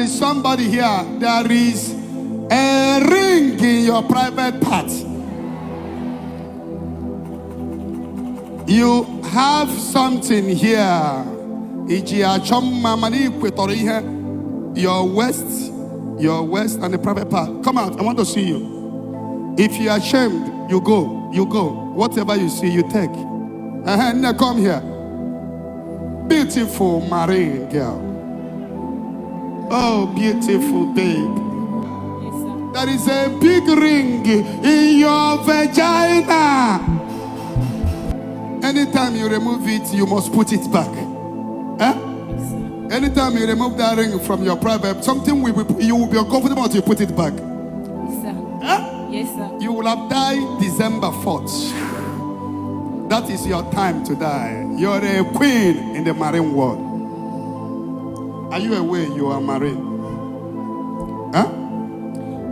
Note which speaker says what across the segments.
Speaker 1: there is somebody here. There is a ring in your private part. You have something here. Your waist and the private part. Come out. I want to see you. If you are ashamed, you go. You go. Whatever you see, you take. Now come here. Beautiful marine girl. Oh, beautiful babe.
Speaker 2: Yes, sir.
Speaker 1: There is a big ring in your vagina. Anytime you remove it, you must put it back. Huh?
Speaker 2: Yes, sir.
Speaker 1: Anytime you remove that ring from your private, something you will be uncomfortable until you put it back.
Speaker 2: Yes, sir.
Speaker 1: Huh?
Speaker 2: Yes, sir.
Speaker 1: You will have died December 4th. That is your time to die. You're a queen in the marine world. Are you aware you are marine? Huh?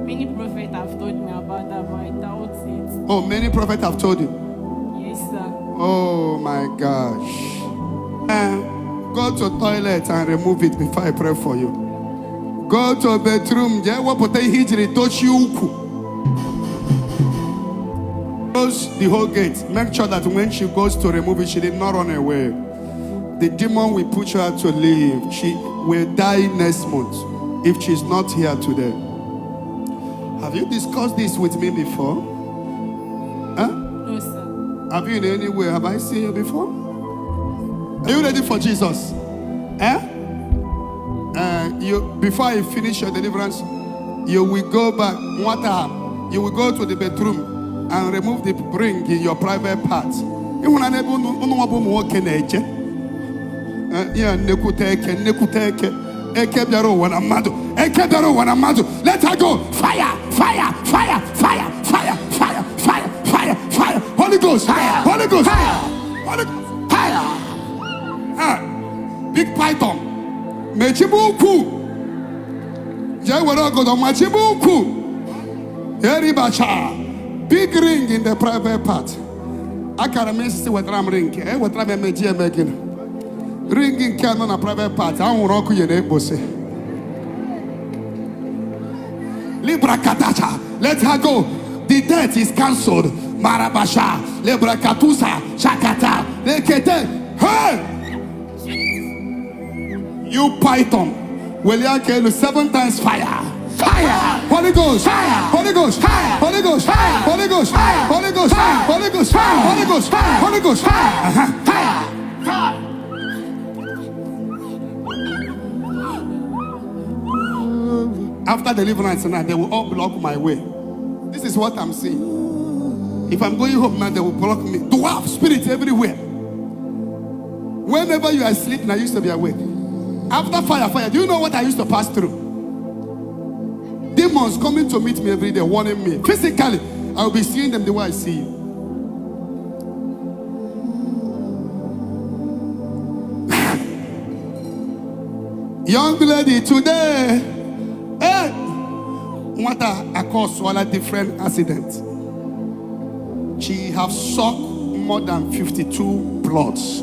Speaker 2: Many prophets have told me about that, but I doubt it.
Speaker 1: Oh, many prophets have told you.
Speaker 2: Yes, sir.
Speaker 1: Oh my gosh. Go to toilet and remove it before I pray for you. Go to bedroom. Close the whole gate. Make sure that when she goes to remove it, she did not run away. The demon will put her to leave. She will die next month if she's not here today. Have you discussed this with me before? Huh?
Speaker 2: No, sir.
Speaker 1: Have you in any way? Have I seen you before? Are you ready for Jesus? Before I finish your deliverance, you will go back. You will go to the bedroom and remove the ring in your private part. Let her go. Fire, fire, fire, fire, fire, fire, fire, fire, fire. Holy Ghost, fire, Holy Ghost, fire, Holy Ghost, fire. Big python. Mechibuku. Jawaragodo machibuku. Eribacha. Big ring in the private part. I can't miss what I'm ring. What I'm making. Ringing can on a private part. I won't rock you in a bussy. Libra Katacha. Let her go. The debt is cancelled. Marabasha. Libra Katusa. Shakata. Lekete. Hey! You python. Will you kill 7 times fire? Fire! Holy Ghost! Fire! Holy Ghost! Fire! Holy Ghost! Fire! Holy Ghost! Fire! Holy Ghost! Fire! Holy Ghost! Fire! Holy Ghost! Fire! Holy Ghost! Fire! Fire! Fire! After deliverance tonight, they will all block my way. This is what I'm seeing. If I'm going home now, they will block me. Dwarf spirits everywhere. Whenever you are asleep, I used to be awake. After fire, do you know what I used to pass through? Demons coming to meet me every day, warning me. Physically, I will be seeing them the way I see you. Young lady today, what I call swallow different accident. She have sucked more than 52 bloods.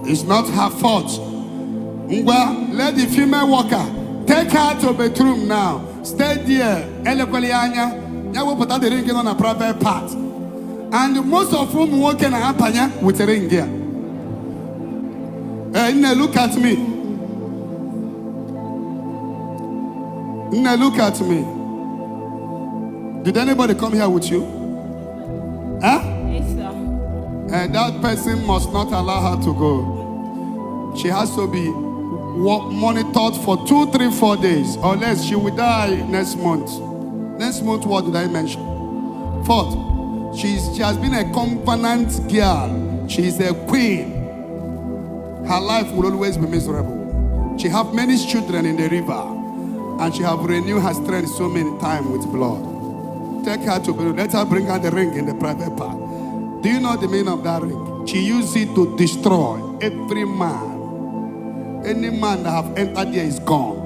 Speaker 1: It's not her fault. Well, let the female worker take her to the bedroom now. Stay there. You will put the ring on a private part. And most of whom working with a ring here. Now look at me. Now look at me. Did anybody come here with you? Huh?
Speaker 2: Yes, sir.
Speaker 1: That person must not allow her to go. She has to be monitored for 2, 3, 4 days, or else she will die next month. Next month, what did I mention? 4th. She has been a covenant girl. She is a queen. Her life will always be miserable. She have many children in the river, and she have renewed her strength so many times with blood. Take her to bed. Let her bring her the ring in the private part. Do you know the meaning of that ring? She used it to destroy every man. Any man that have entered there is gone.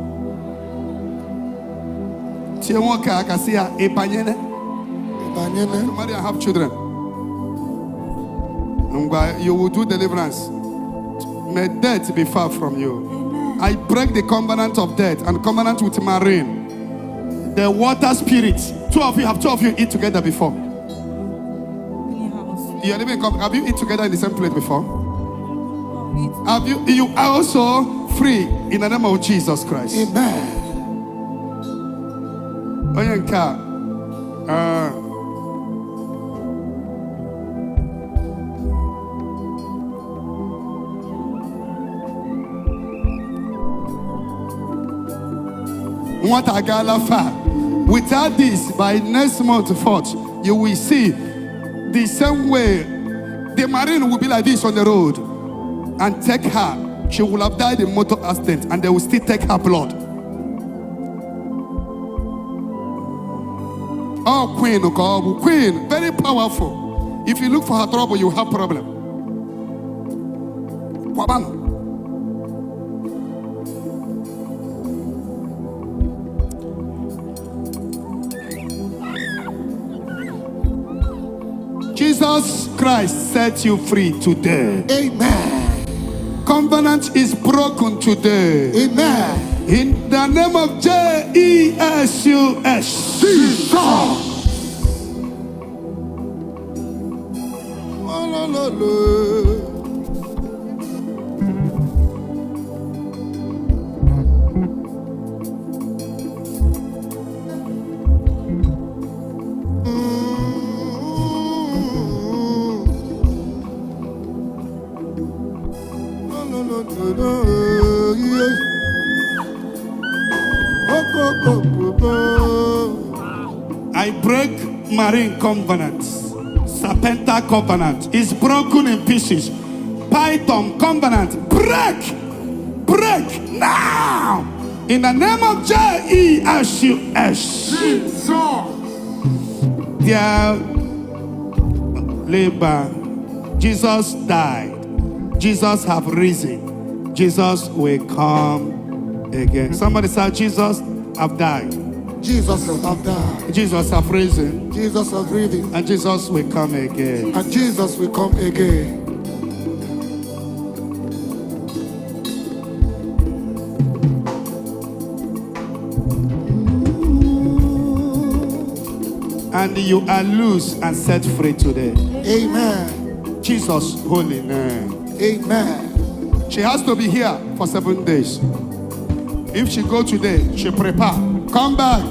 Speaker 1: marry and have children. You will do deliverance. May death be far from you. I break the covenant of death and covenant with marine. The water spirit. Two of you eat together before. You are living. Have you eat together in the same plate before? Have you? You are also free in the name of Jesus Christ.
Speaker 3: Amen.
Speaker 1: Oyenka. What a gala. Without this, by next month, 4th, you will see the same way the marine will be like this on the road and take her. She will have died in motor accident and they will still take her blood. Oh, queen, very powerful. If you look for her trouble, you have problem. Wabam. Jesus Christ set you free today.
Speaker 3: Amen.
Speaker 1: Covenant is broken today.
Speaker 3: Amen.
Speaker 1: In the name of Jesus.
Speaker 3: Jesus.
Speaker 1: I break marine covenant. Serpenta covenant is broken in pieces. Python covenant, break now. In the name of Jesus. Dear labor, Jesus died. Jesus have risen. Jesus will come again. Somebody say, Jesus have died.
Speaker 3: Jesus have died.
Speaker 1: Jesus have risen.
Speaker 3: Jesus have risen.
Speaker 1: And Jesus will come again.
Speaker 3: And Jesus will come again.
Speaker 1: And you are loose and set free today.
Speaker 3: Amen.
Speaker 1: Jesus' holy name.
Speaker 3: Amen.
Speaker 1: She has to be here for 7 days. If she go today, she prepare. Come back.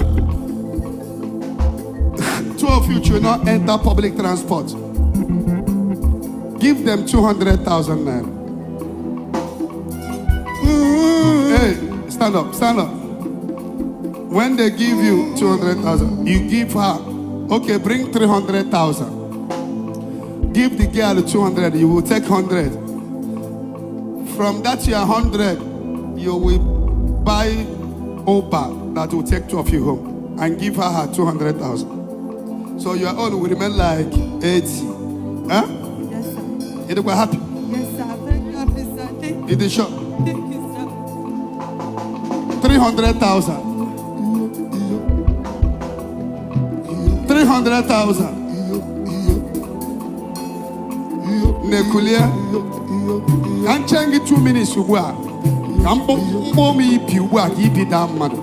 Speaker 1: 2 of you should not enter public transport. Give them 200,000 naira. Hey, stand up. When they give you 200,000, you give her, okay, bring 300,000. Give the girl 200, you will take 100. From that year 100, you will buy Uber that will take 2 of you home and give her 200,000. So your own will remain like 80. Huh?
Speaker 2: Yes, sir.
Speaker 1: You were happy?
Speaker 2: Yes, sir. Very happy, sir. Thank
Speaker 1: It is sure.
Speaker 2: you, sir.
Speaker 1: 300,000. 300,000. Nekulia. Can't change it 2 minutes to work. Come for me if you work, give it that money.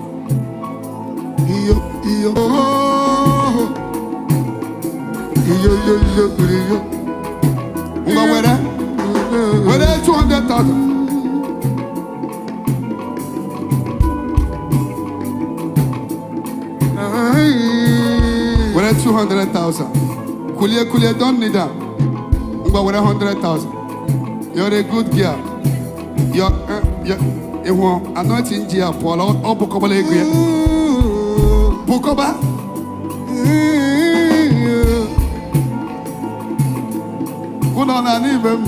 Speaker 1: Where 200,000? Where 200,000? Kulia, don't need that. But where 100,000? You're a good girl. You're anointing Gia Paul or Bukoba Leguia. Bukoba? Put on an even.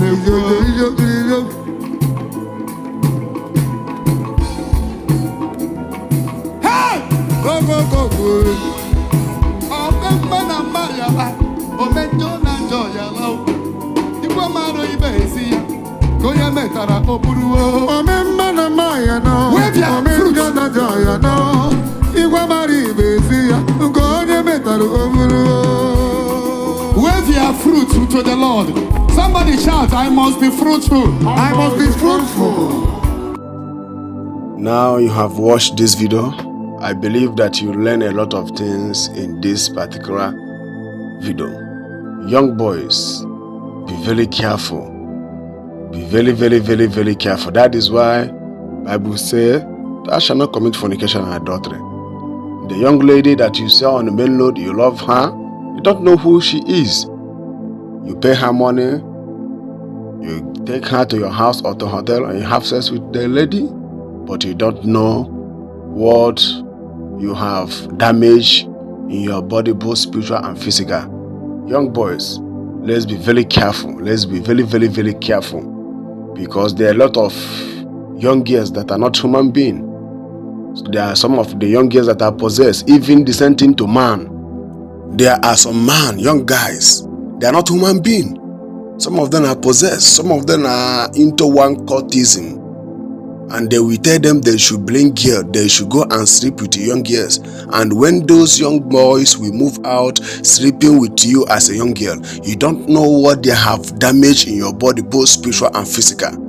Speaker 1: Hey! Go. Oh, man, I'm Maya. Oh, man, don't enjoy your love. You want my baby. Go ya metara opuru.
Speaker 3: O memma na maya no. O memma na joya no. Igwa mari besi ya. Go ya metara opuru.
Speaker 1: Wave your fruit to the Lord. Somebody shout, I must be fruitful.
Speaker 3: I must be fruitful.
Speaker 4: Now you have watched this video. I believe that you learn a lot of things in this particular video. Young boys, be very careful. Be very, very, very, very careful. That is why Bible says, thou shalt not commit fornication and adultery. The young lady that you saw on the main road, you love her, you don't know who she is. You pay her money, you take her to your house or to a hotel and you have sex with the lady, but you don't know what you have damaged in your body, both spiritual and physical. Young boys, let's be very careful. Let's be very, very, very careful, because there are a lot of young girls that are not human beings. There are some of the young girls that are possessed, even descending to man. There are some young guys, they are not human beings. Some of them are possessed, some of them are into one cultism. And they will tell them they should bring girls, they should go and sleep with young girls. And when those young boys will move out sleeping with you as a young girl, you don't know what they have damaged in your body, both spiritual and physical.